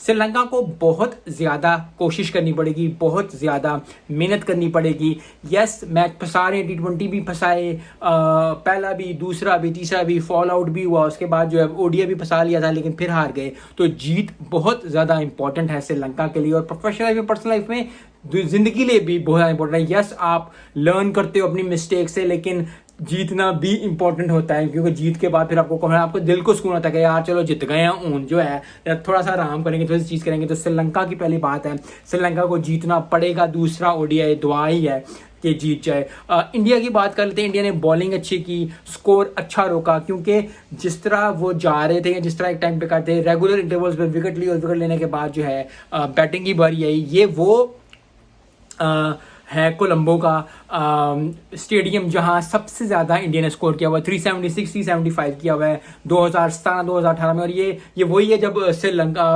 श्रीलंका को बहुत ज़्यादा कोशिश करनी पड़ेगी, बहुत ज़्यादा मेहनत करनी पड़ेगी। यस, मैच फंसा रहे, T20 भी फंसाए, पहला भी, दूसरा भी, तीसरा भी, फॉल आउट भी हुआ, उसके बाद जो है ओडीआई भी फंसा लिया था लेकिन फिर हार गए। तो जीत बहुत ज़्यादा इंपॉर्टेंट है श्रीलंका के लिए, और प्रोफेशनल लाइफ में, पर्सनल लाइफ में, जिंदगी लिए भी बहुत ज़्यादा इंपॉर्टेंट है। यस, आप लर्न करते हो अपनी मिस्टेक से, लेकिन जीतना भी इंपॉर्टेंट होता है, क्योंकि जीत के बाद फिर आपको दिल को सुकून आता है कि यार चलो जीत गए हैं, ऊन जो है थोड़ा सा आराम करेंगे, थोड़ी सी चीज़ करेंगे। तो श्रीलंका की पहली बात है, श्रीलंका को जीतना पड़ेगा। दूसरा ओडीआई दुआ ही है कि जीत जाए। इंडिया की बात कर लेते हैं। इंडिया ने बॉलिंग अच्छी की, स्कोर अच्छा रोका, क्योंकि जिस तरह वो जा रहे थे, जिस तरह एक टाइम पे करते, रेगुलर इंटरवल्स पे विकेट ली, और विकेट लेने के बाद जो है बैटिंग की बारी आई। ये वो है कोलंबो का स्टेडियम जहां सबसे ज़्यादा इंडिया ने स्कोर किया हुआ है, 376 375 किया हुआ है 2017-2018 में। और ये वही है जब श्रीलंका